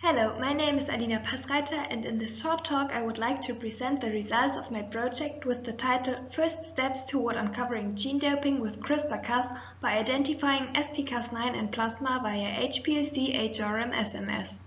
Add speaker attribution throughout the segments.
Speaker 1: Hello, my name is Paßreiter, and in this short talk I would like to present the results of my project with the title First Steps Toward Uncovering Gene Doping with CRISPR-Cas by Identifying SpCas9 in Plasma via HPLC-HRMS.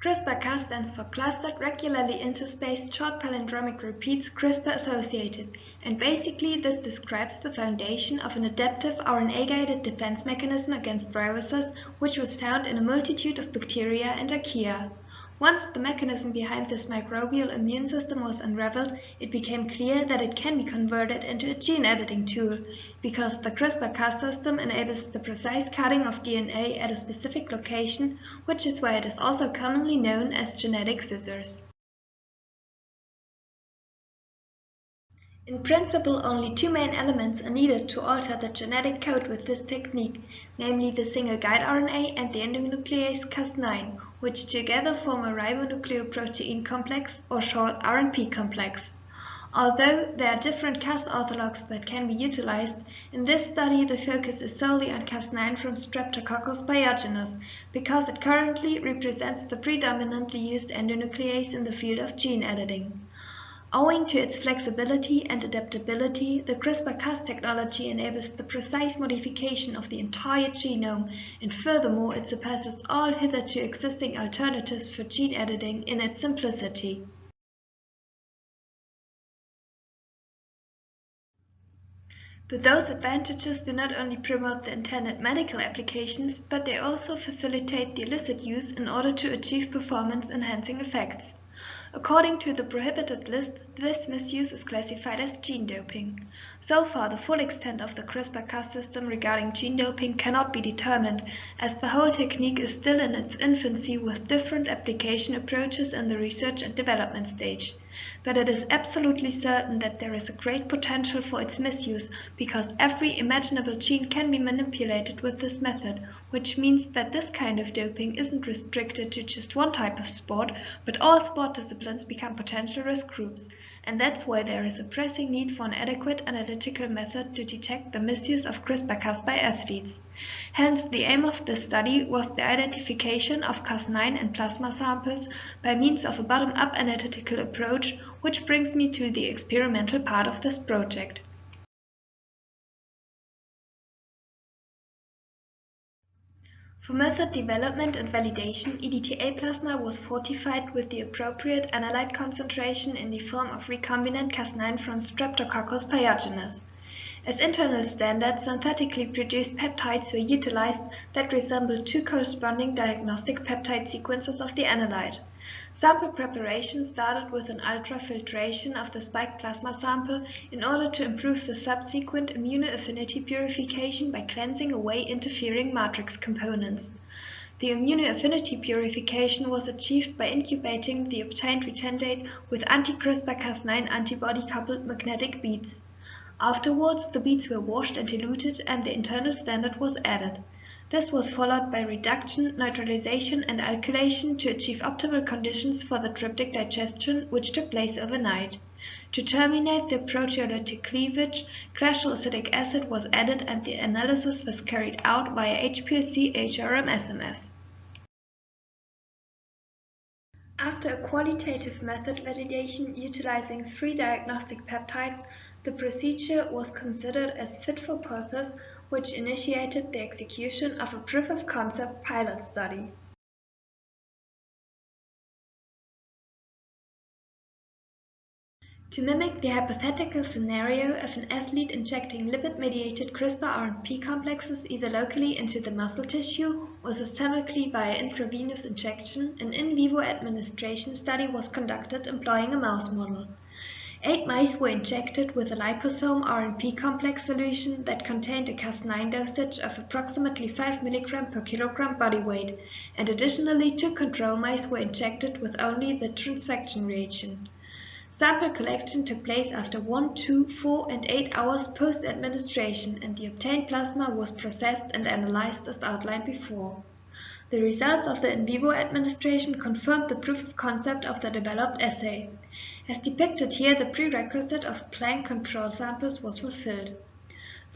Speaker 1: CRISPR-Cas stands for clustered, regularly interspaced, short palindromic repeats CRISPR-associated, and basically this describes the foundation of an adaptive RNA-guided defense mechanism against viruses which was found in a multitude of bacteria and archaea. Once the mechanism behind this microbial immune system was unraveled, it became clear that it can be converted into a gene editing tool, because the CRISPR-Cas system enables the precise cutting of DNA at a specific location, which is why it is also commonly known as genetic scissors. In principle, only two main elements are needed to alter the genetic code with this technique, namely the single guide RNA and the endonuclease Cas9, which together form a ribonucleoprotein complex, or short RNP complex. Although there are different Cas orthologs that can be utilized, in this study the focus is solely on Cas9 from Streptococcus pyogenes, because it currently represents the predominantly used endonuclease in the field of gene editing. Owing to its flexibility and adaptability, the CRISPR-Cas technology enables the precise modification of the entire genome, and furthermore it surpasses all hitherto existing alternatives for gene editing in its simplicity. But those advantages do not only promote the intended medical applications, but they also facilitate the illicit use in order to achieve performance-enhancing effects. According to the Prohibited List, this misuse is classified as gene doping. So far, the full extent of the CRISPR-Cas system regarding gene doping cannot be determined, as the whole technique is still in its infancy with different application approaches in the research and development stage. But it is absolutely certain that there is a great potential for its misuse, because every imaginable gene can be manipulated with this method, which means that this kind of doping isn't restricted to just one type of sport, but all sport disciplines become potential risk groups, and that's why there is a pressing need for an adequate analytical method to detect the misuse of CRISPR-Cas by athletes. Hence, the aim of this study was the identification of Cas9 in plasma samples by means of a bottom-up analytical approach, which brings me to the experimental part of this project. For method development and validation, EDTA plasma was fortified with the appropriate analyte concentration in the form of recombinant Cas9 from Streptococcus pyogenes. As internal standards, synthetically produced peptides were utilized that resembled two corresponding diagnostic peptide sequences of the analyte. Sample preparation started with an ultrafiltration of the spiked plasma sample in order to improve the subsequent immunoaffinity purification by cleansing away interfering matrix components. The immunoaffinity purification was achieved by incubating the obtained retentate with anti-CRISPR-Cas9 antibody-coupled magnetic beads. Afterwards, the beads were washed and diluted, and the internal standard was added. This was followed by reduction, neutralization, and alkylation to achieve optimal conditions for the tryptic digestion, which took place overnight. To terminate the proteolytic cleavage, glacial acetic acid was added, and the analysis was carried out via HPLC-HRMS. After a qualitative method validation utilizing 3 diagnostic peptides, the procedure was considered as fit for purpose, which initiated the execution of a proof-of-concept pilot study. To mimic the hypothetical scenario of an athlete injecting lipid-mediated CRISPR-RNP complexes either locally into the muscle tissue or systemically via intravenous injection, an in vivo administration study was conducted employing a mouse model. 8 mice were injected with a liposome RNP complex solution that contained a Cas9 dosage of approximately 5 mg per kilogram body weight, and additionally 2 control mice were injected with only the transfection reagent. Sample collection took place after 1, 2, 4, and 8 hours post-administration, and the obtained plasma was processed and analyzed as outlined before. The results of the in vivo administration confirmed the proof of concept of the developed assay. As depicted here, the prerequisite of Planck control samples was fulfilled.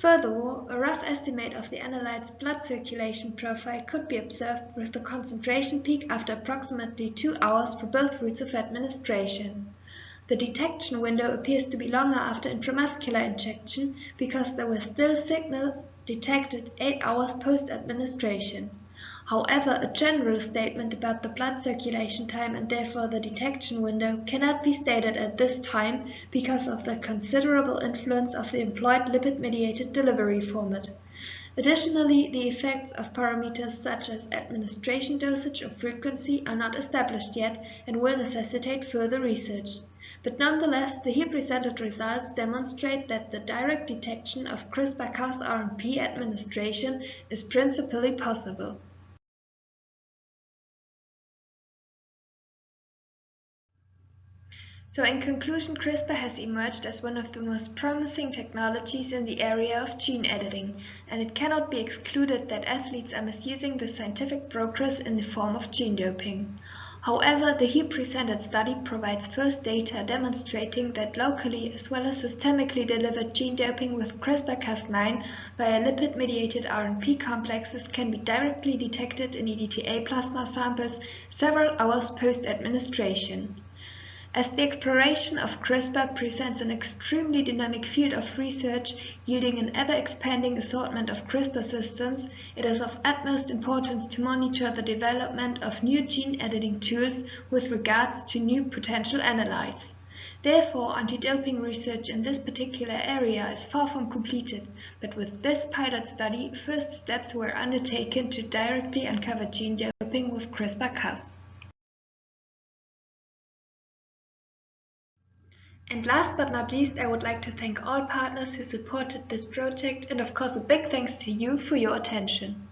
Speaker 1: Furthermore, a rough estimate of the analyte's blood circulation profile could be observed with the concentration peak after approximately 2 hours for both routes of administration. The detection window appears to be longer after intramuscular injection because there were still signals detected 8 hours post-administration. However, a general statement about the blood circulation time and therefore the detection window cannot be stated at this time because of the considerable influence of the employed lipid-mediated delivery format. Additionally, the effects of parameters such as administration dosage or frequency are not established yet and will necessitate further research. But nonetheless, the here presented results demonstrate that the direct detection of CRISPR-Cas9 administration is principally possible. So in conclusion, CRISPR has emerged as one of the most promising technologies in the area of gene editing, and it cannot be excluded that athletes are misusing the scientific progress in the form of gene doping. However, the here presented study provides first data demonstrating that locally as well as systemically delivered gene doping with CRISPR-Cas9 via lipid-mediated RNP complexes can be directly detected in EDTA plasma samples several hours post-administration. As the exploration of CRISPR presents an extremely dynamic field of research yielding an ever-expanding assortment of CRISPR systems, it is of utmost importance to monitor the development of new gene editing tools with regards to new potential analytes. Therefore, anti-doping research in this particular area is far from completed, but with this pilot study, first steps were undertaken to directly uncover gene doping with CRISPR-Cas. And last but not least, I would like to thank all partners who supported this project, and of course a big thanks to you for your attention.